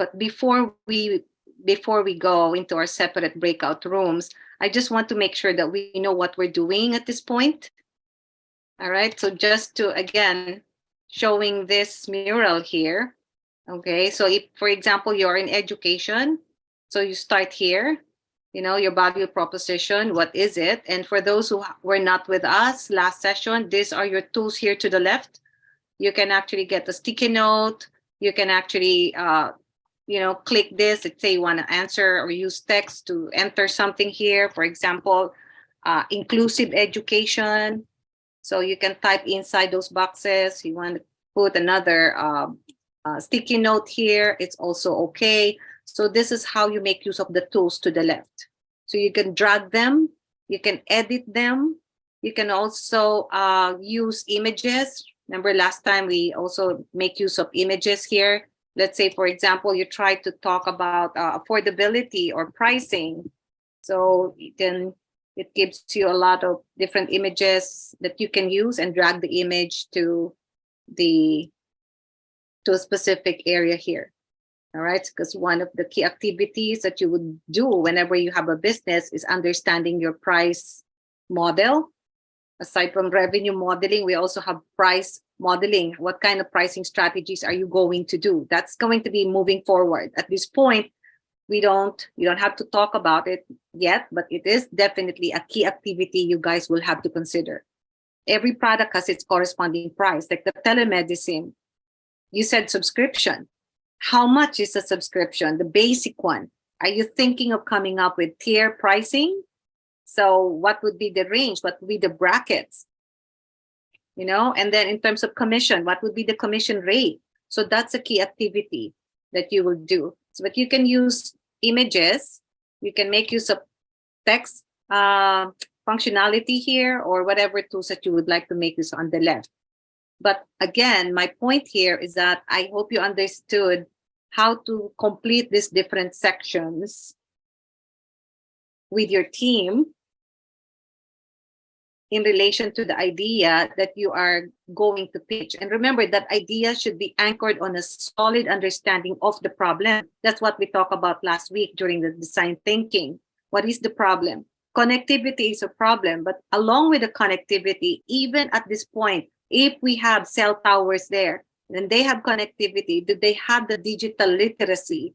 But before we go into our separate breakout rooms, I just want to make sure that we know what we're doing at this point. All right, so just to, again, showing this mural here. Okay, so if, for example, you're in education, so you start here, your value proposition, what is it? And for those who were not with us last session, these are your tools here to the left. You can actually get a sticky note. You can actually, click this. Let's say you want to answer or use text to enter something here. For example, inclusive education. So you can type inside those boxes. You want to put another sticky note here. It's also okay. So this is how you make use of the tools to the left. So you can drag them. You can edit them. You can also use images. Remember last time we also make use of images here. Let's say, for example, you try to talk about affordability or pricing. So then it gives you a lot of different images that you can use and drag the image to a specific area here. All right, because one of the key activities that you would do whenever you have a business is understanding your price model. Aside from revenue modeling, we also have price modeling. What kind of pricing strategies are you going to do? That's going to be moving forward. At this point, you don't have to talk about it yet, but it is definitely a key activity you guys will have to consider. Every product has its corresponding price, like the telemedicine. You said subscription. How much is a subscription? The basic one. Are you thinking of coming up with tier pricing? So what would be the range? What would be the brackets? And then in terms of commission, what would be the commission rate? So that's a key activity that you will do. So, but you can use images. You can make use of text functionality here or whatever tools that you would like to make use on the left. But again, my point here is that I hope you understood how to complete these different sections with your team in relation to the idea that you are going to pitch. And remember that idea should be anchored on a solid understanding of the problem. That's what we talked about last week during the design thinking. What is the problem? Connectivity is a problem, but along with the connectivity, even at this point, if we have cell towers there and they have connectivity, do they have the digital literacy?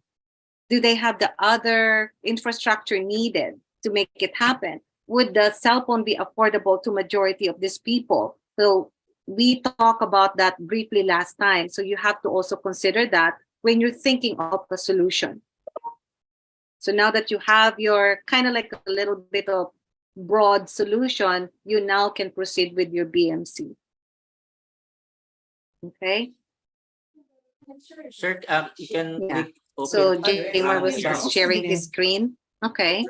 Do they have the other infrastructure needed to make it happen? Would the cell phone be affordable to majority of these people? So we talked about that briefly last time. So you have to also consider that when you're thinking of a solution. So now that you have your kind of like a little bit of broad solution, you now can proceed with your BMC. Okay. Sir, you can click open. So Jamer was just sharing his screen. Okay.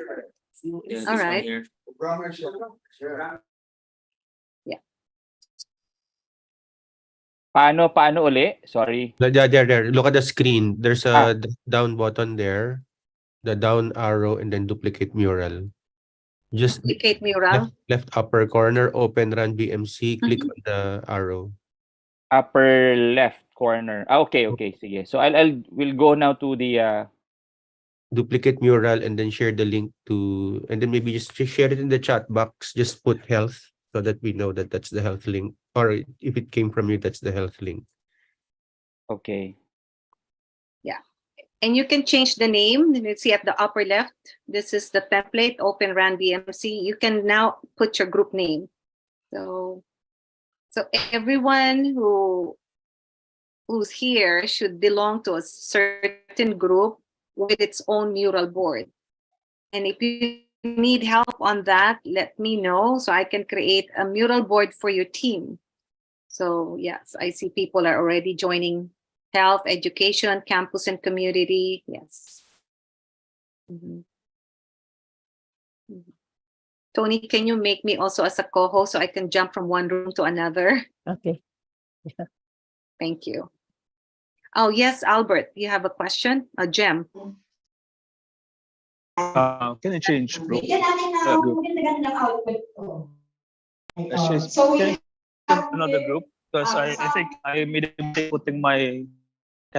Yes, All right. here. Yeah. Paano uli? Sorry. There. Look at the screen. There's a down button there, the down arrow, and then duplicate mural. Just Duplicate mural. left upper corner, open run BMC, click on the arrow. Upper left corner. Okay. Sige. So we'll go now to the Duplicate mural and then share the link to, and then maybe just share it in the chat box. Just put health so that we know that that's the health link, or if it came from you, that's the health link. Okay. Yeah. And you can change the name. Let's see at the upper left. This is the template, Open RAN BMC. You can now put your group name. So everyone who's here should belong to a certain group with its own mural board. And if you need help on that, let me know so I can create a mural board for your team. So yes, I see people are already joining health, education, campus, and community. Yes. Tony, can you make me also as a co-host so I can jump from one room to another? Okay. Thank you. Oh, yes, Albert, you have a question? A gem. Can I change group? Can I another group? Because I think I made a mistake putting my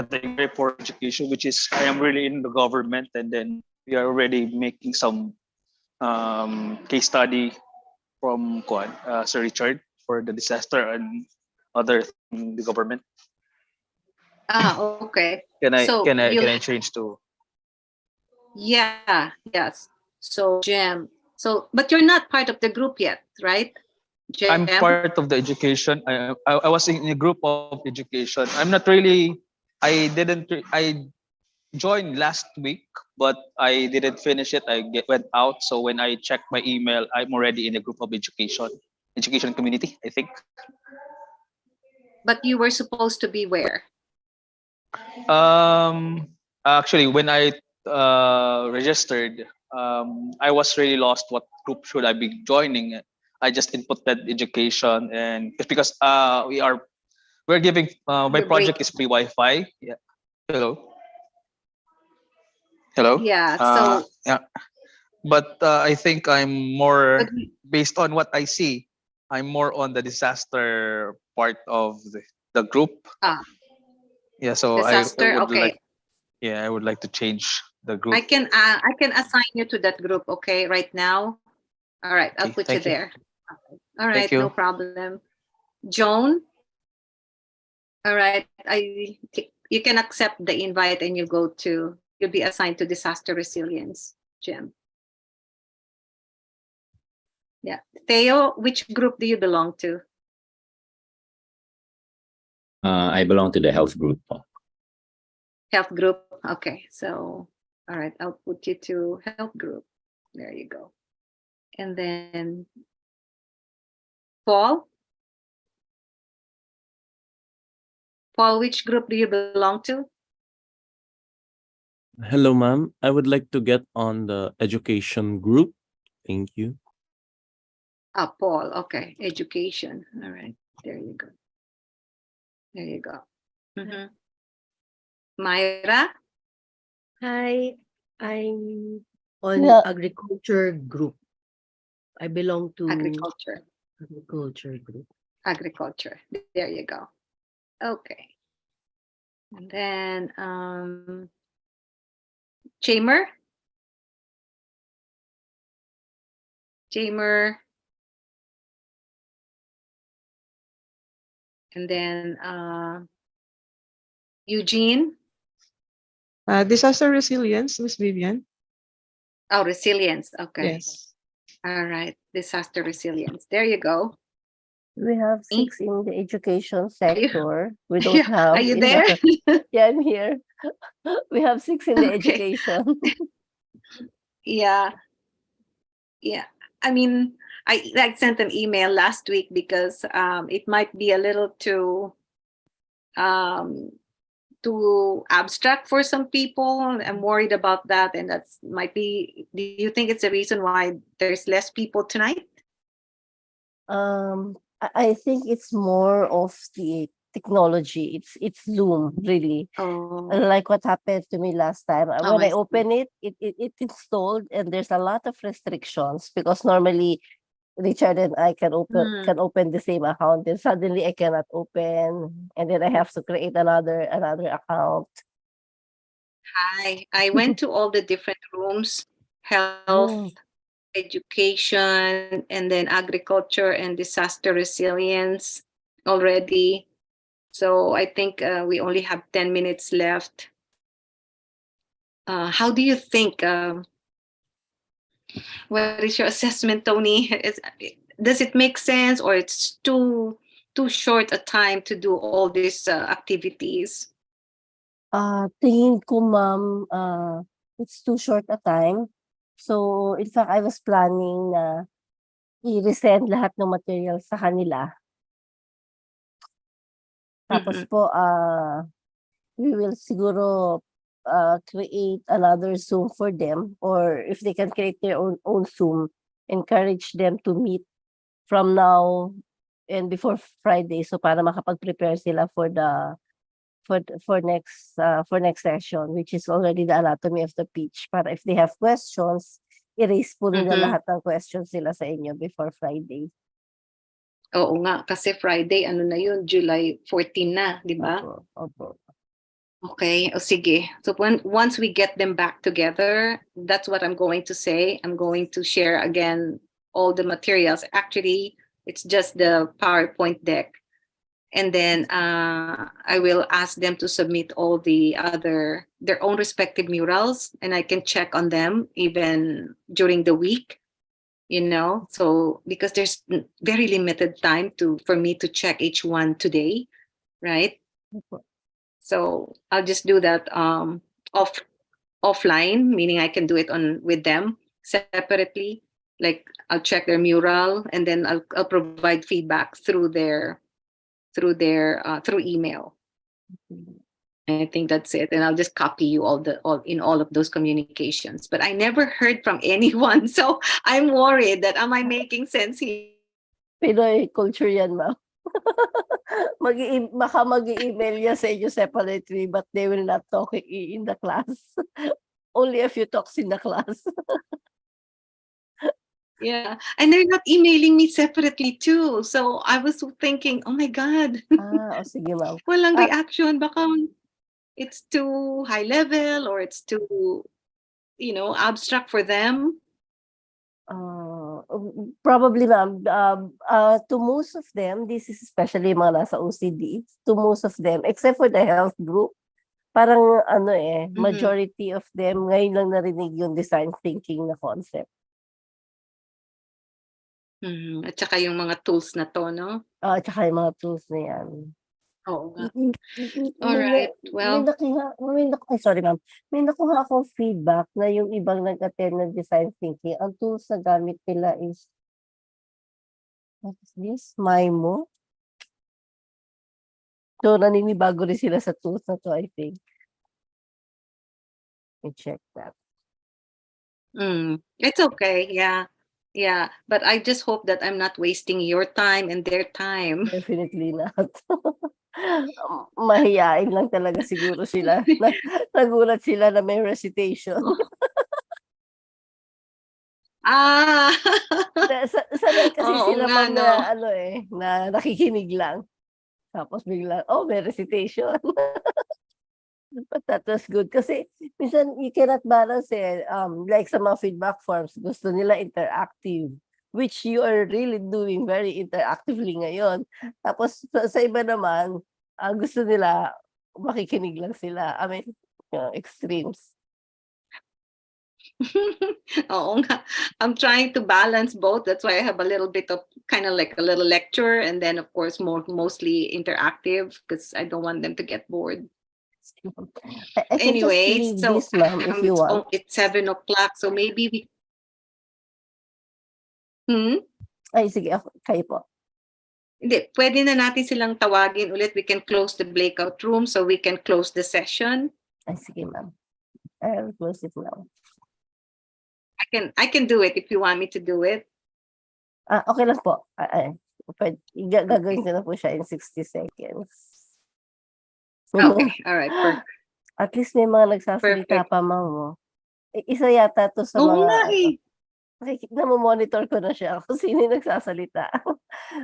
category for education, which is I am really in the government, and then we are already making some case study from Sir Richard for the disaster and other in the government. Okay. Can I So can I you'll can I change to? Yeah, yes. So Jem. So but you're not part of the group yet, right? I'm Jem? part of the education. I was in a group of education. I'm not really. I joined last week, but I didn't finish it. Went out. So when I checked my email, I'm already in a group of education community, I think. But you were supposed to be where? Actually, when I registered, I was really lost. What group should I be joining? I just inputted education, and it's because we're giving my Your break. project is free Wi-Fi. Yeah. Hello. Hello. Yeah. So Yeah. But I think I'm more but we- based on what I see. I'm more on the disaster part of the group. ah Yeah. So disaster. Okay. I would like to change the I group. can assign you to that group, okay, right now. All right, I'll Okay. put you Thank you. there. All Thank right, no you. problem. Joan, all right. You can accept the invite and you'll be assigned to disaster resilience, Jim. Yeah. Theo, which group do you belong to? I belong to the health group. Health group. Okay. So all right, I'll put you to health group. There you go. And then Paul. Paul, which group do you belong to? Hello, ma'am. I would like to get on the education group. Thank you. Paul. Okay. Education. All right. There you go. There you go. Mhm. Myra. Hi, I'm on Yeah. agriculture group. I belong to Agriculture. agriculture group. Agriculture. There you go. Okay. And then Jamer. Jamer. And then Eugene. Disaster resilience, Miss Vivian. Oh, resilience. Okay. Yes. All right. Disaster resilience. There you go. We have Me? 6 in the education you- sector. We don't Yeah. Are have you in there? the yeah, I'm here. We have 6 in the Okay. education. Yeah. Yeah. I mean, I sent an email last week because it might be a little um, too abstract for some people. I'm worried about that, and that's might be. Do you think it's the reason why there's less people tonight? I think it's more of the technology. It's Zoom really. Oh, Like what happened to me last time. When I I open it, it installed and there's a lot of restrictions because normally Richard and I can Hmm. open the same account. Then suddenly I cannot open, and then I have to create another account. I went to all the different rooms: health, Mm. education, and then agriculture and disaster resilience already. So I think we only have 10 minutes left. How do you think? What is your assessment, Tony? Does it make sense, or it's too short a time to do all these activities? Tingin ko ma'am, it's too short a time. So in fact, I was planning na i-resend lahat ng material sa kanila. Tapos Mhm. po, we will siguro create another Zoom for them, or if they can create their own Zoom, encourage them to meet from now and before Friday, so para makapag-prepare sila for the for next session, which is already the anatomy of the pitch, para if they have questions, i-raise po nila Mhm. lahat ng questions nila sa inyo before Friday. Oo nga, kasi Friday, ano na yun, July 14 na, di ba? Opo, opo. Okay, o sige. So once we get them back together, that's what I'm going to say. I'm going to share again all the materials. Actually, it's just the PowerPoint deck. And then I will ask them to submit all their own respective murals, and I can check on them even during the week, So because there's very limited time for me to check each one today, right? So I'll just do that offline, meaning I can do it with them separately. Like I'll check their mural, and then I'll provide feedback through email. I think that's it, and I'll just copy you all of those communications. But I never heard from anyone, so I'm worried that am I making sense here? Pinoy culture yan, ma'am. Baka mag-i-email niya sa inyo separately, but they will not talk in the class. Only a few talks in the class. Yeah, and they're not emailing me separately too. So I was thinking, oh my God, Sige, ma'am. walang reaction. Baka it's too high level or it's too, abstract for them. Probably, ma'am. To most of them, this is especially mga nasa OCD, to most of them, except for the health group, parang majority of them, ngayon lang narinig yung design thinking na concept. At saka yung mga tools na to, no? At saka yung mga tools na yan. Oo nga. Alright, well. Sorry, ma'am. May nakuha akong feedback na yung ibang nag-attend ng design thinking, ang tools na gamit nila is, what is this? Mimo? So, naninibago rin sila sa tools na to, I think. Let me check that. It's okay, yeah. Yeah, but I just hope that I'm not wasting your time and their time. Definitely not. Mahiyain lang talaga siguro sila. Nagulat sila na may recitation. Sanay kasi sila ma'am na na nakikinig lang. Tapos biglang, may recitation. But that was good. Kasi minsan you cannot balance like sa mga feedback forms, gusto nila interactive, which you are really doing very interactively ngayon. Tapos sa iba naman, gusto nila makikinig lang sila. I mean, extremes. Oo nga. I'm trying to balance both. That's why I have a little bit of kind of like a little lecture, and then of course mostly interactive because I don't want them to get bored. I can Anyway, just leave so this, ma'am, if you want. it's 7 o'clock, so maybe we. Ay, sige, kayo po. Hindi, pwede na natin silang tawagin ulit. We can close the breakout room so we can close the session. Ay, sige, ma'am. I'll close it now. I can do it if you want me to do it. Okay lang po. Gagawin ko na po siya in 60 seconds. Okay, all right, perfect. At least may mga nagsasalita pa, ma'am. Isa yata to sa Oo mga... nga eh. Namomonitor ko na siya kung sino yung nagsasalita.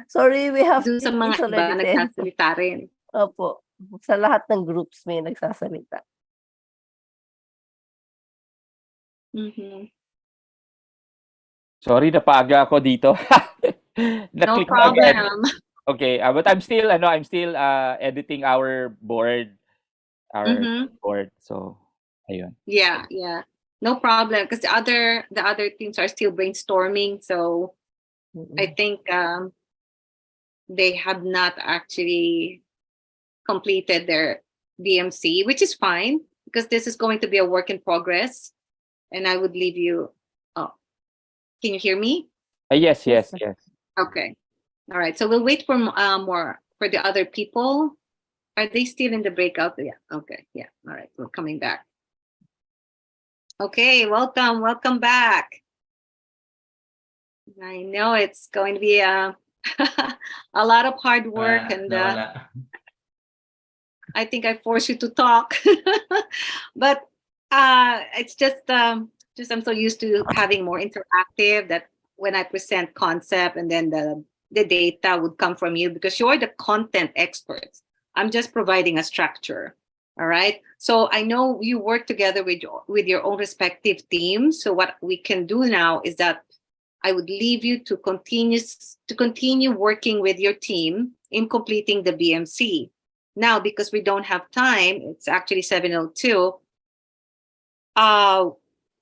Sorry, we have... Doon sa mga iba nagsasalita rin. Opo. Sa lahat ng groups may nagsasalita. Sorry, napaga ako dito. No problem. Okay, but I'm still editing our board. Board. So, ayun. Yeah. No problem because the other teams are still brainstorming, so I think they have not actually completed their DMC, which is fine because this is going to be a work in progress, and I would leave you. Can you hear me? Yes. Okay. All right. So we'll wait for more for the other people. Are they still in the breakout? Yeah. Okay. Yeah. All right. We're coming back. Okay. Welcome back. I know it's going to be a lot of hard work, and I think I forced you to talk, but it's just I'm so used to having more interactive that when I present concept and then the data would come from you because you're the content experts. I'm just providing a structure. All right. So I know you work together with your own respective teams. So what we can do now is that I would leave you to continue working with your team in completing the BMC. Now, because we don't have time, it's actually 7:02.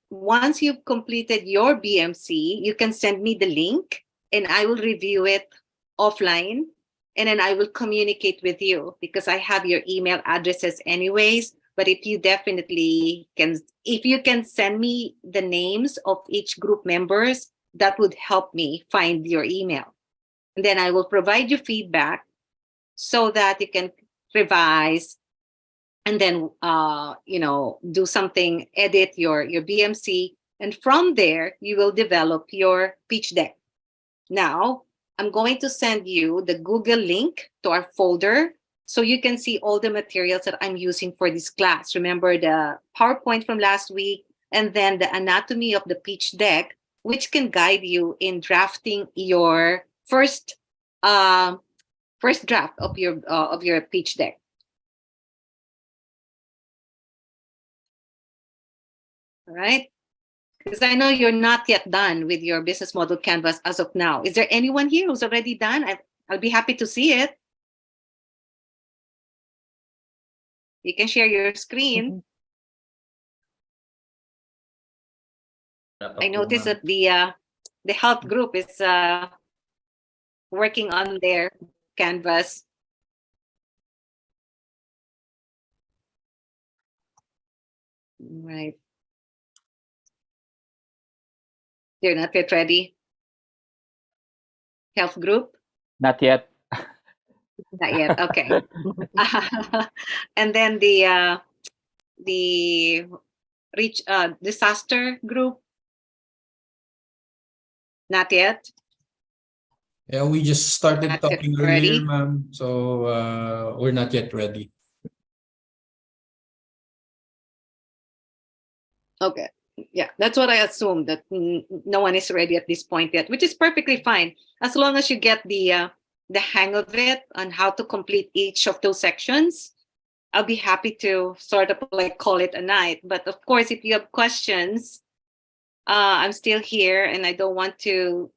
Once you've completed your BMC, you can send me the link and I will review it offline. And then I will communicate with you because I have your email addresses anyways. But if you can send me the names of each group members, that would help me find your email. And then I will provide you feedback so that you can revise and then do something, edit your BMC, and from there you will develop your pitch deck. Now I'm going to send you the Google link to our folder so you can see all the materials that I'm using for this class. Remember the PowerPoint from last week, and then the anatomy of the pitch deck, which can guide you in drafting your first draft of your pitch deck. All right. Because I know you're not yet done with your business model canvas as of now. Is there anyone here who's already done? I'll be happy to see it. You can share your screen. I noticed that the health group is working on their canvas. Right. They're not yet ready. Health group? Not yet. Not yet. Okay. And then the disaster group? Not yet. Yeah, we just started Not yet talking ready. earlier, ma'am. So we're not yet ready. Okay. Yeah, that's what I assumed, that no one is ready at this point yet, which is perfectly fine as long as you get the hang of it on how to complete each of those sections. I'll be happy to sort of like call it a night. But of course, if you have questions, I'm still here, and I don't want to,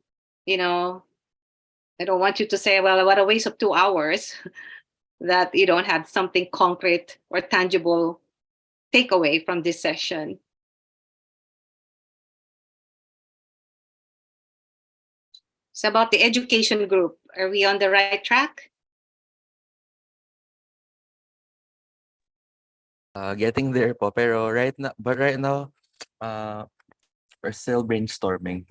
I don't want you to say, well, what a waste of 2 hours that you don't have something concrete or tangible takeaway from this session. So about the education group, are we on the right track? Getting there po, pero right now, we're still brainstorming.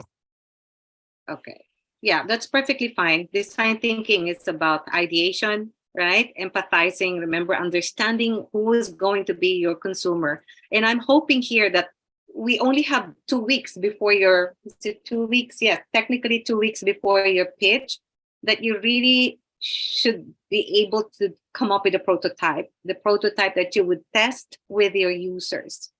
Okay. Yeah, that's perfectly fine. Design thinking is about ideation, right? Empathizing, remember, understanding who is going to be your consumer. And I'm hoping here that we only have 2 weeks before is it 2 weeks? Yeah, technically 2 weeks before your pitch, that you really should be able to come up with the prototype that you would test with your users.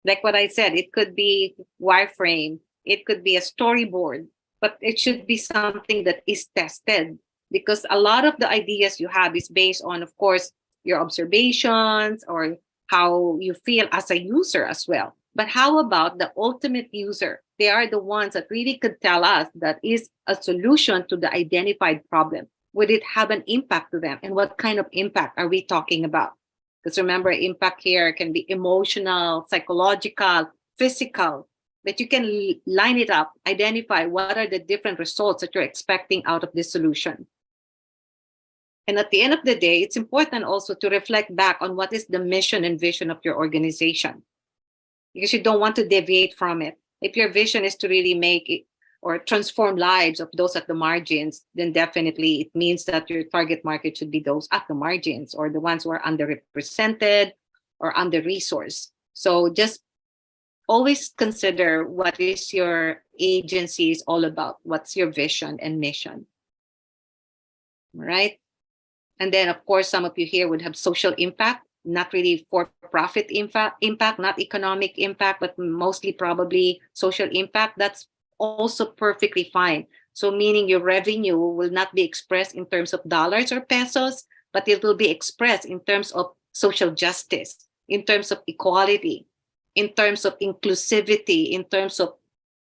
Like what I said, it could be wireframe, it could be a storyboard, but it should be something that is tested, because a lot of the ideas you have is based on, of course, your observations or how you feel as a user as well. But how about the ultimate user? They are the ones that really could tell us that is a solution to the identified problem. Would it have an impact to them? And what kind of impact are we talking about? Because remember, impact here can be emotional, psychological, physical, that you can line it up, identify what are the different results that you're expecting out of this solution. And at the end of the day, it's important also to reflect back on what is the mission and vision of your organization, because you don't want to deviate from it. If your vision is to really make it or transform lives of those at the margins, then definitely it means that your target market should be those at the margins, or the ones who are underrepresented or under-resourced. So just always consider what is your agency is all about. What's your vision and mission? All right. And then, of course, some of you here would have social impact, not really for-profit impact, not economic impact, but mostly probably social impact. That's also perfectly fine. So meaning your revenue will not be expressed in terms of dollars or pesos, but it will be expressed in terms of social justice, in terms of equality, in terms of inclusivity, in terms of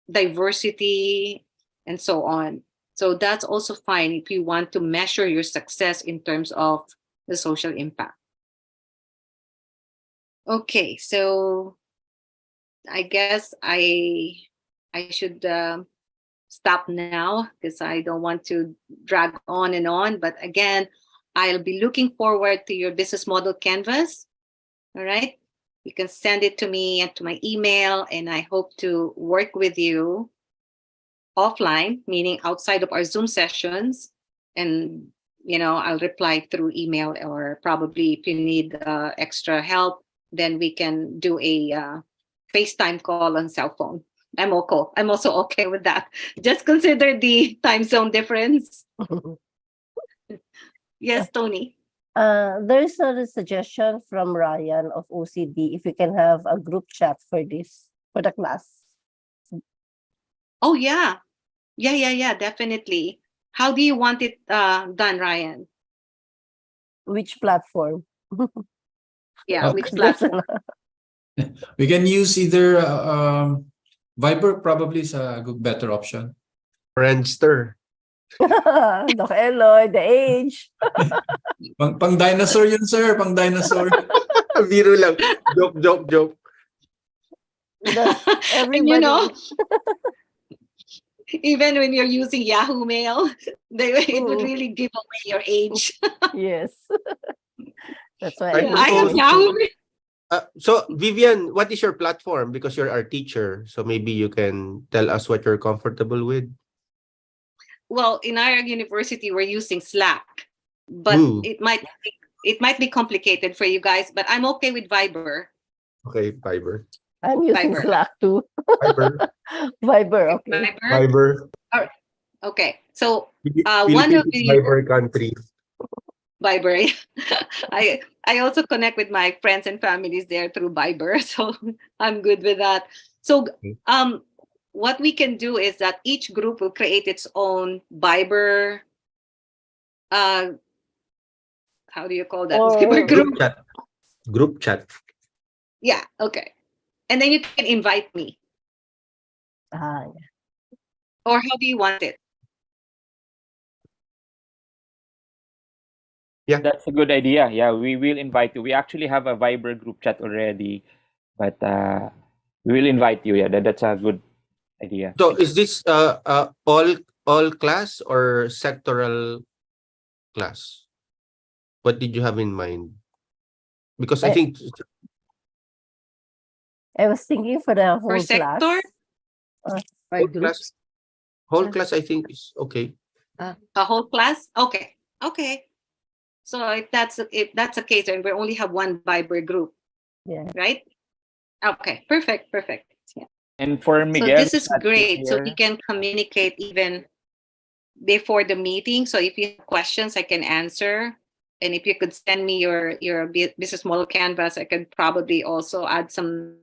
diversity, and so on. So that's also fine if you want to measure your success in terms of the social impact. Okay, so I guess I should stop now because I don't want to drag on and on. But again, I'll be looking forward to your business model canvas. All right. You can send it to me and to my email, and I hope to work with you offline, meaning outside of our Zoom sessions. And, I'll reply through email, or probably if you need extra help, then we can do a FaceTime call on cell phone. I'm also okay with that. Just consider the time zone difference. Yes, Tony. There's a suggestion from Ryan of OCD if we can have a group chat for this, for the class. Oh, yeah. Yeah, definitely. How do you want it done, Ryan? Which platform? Yeah, which platform? We can use either Viber probably is a better option. Friendster. Doc Eloy, the age. Pang dinosaur yun, sir. Pang dinosaur. Biro lang. Joke. And even when you're using Yahoo Mail, it would really give away your age. Yes. That's why I have Yahoo. So Vivian, what is your platform? Because you're our teacher, so maybe you can tell us what you're comfortable with. Well, in our university, we're using Slack, but it might be complicated for you guys. But I'm okay with Viber. Okay, Viber. I'm using Viber. Slack too. Viber. Viber, okay. Viber. All right. Okay, so one of the Viber country. Viber. I also connect with my friends and families there through Viber, so I'm good with that. So what we can do is that each group will create its own Viber. How do you call that? Viber group. Group chat. Yeah. Okay. And then you can invite me. Yeah. Or how do you want it? Yeah, that's a good idea. Yeah, we will invite you. We actually have a Viber group chat already, but we will invite you. Yeah, that's a good idea. So is this all class or sectoral class? What did you have in mind? Because I think I was thinking for the whole sector? class. Whole class I think is okay. A whole class? Okay. So if that's the case, then we only have one Viber group. Yeah. Right? Okay. Perfect. Yeah. And for So Miguel, this is great. So we can communicate even before the meeting. So if you have questions, I can answer. And if you could send me your business model canvas, I could probably also add some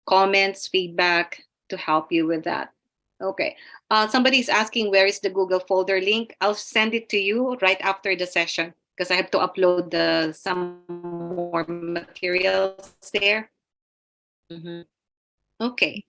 comments, feedback to help you with that. Okay. Somebody's asking where is the Google folder link. I'll send it to you right after the session because I have to upload some more materials there. Okay.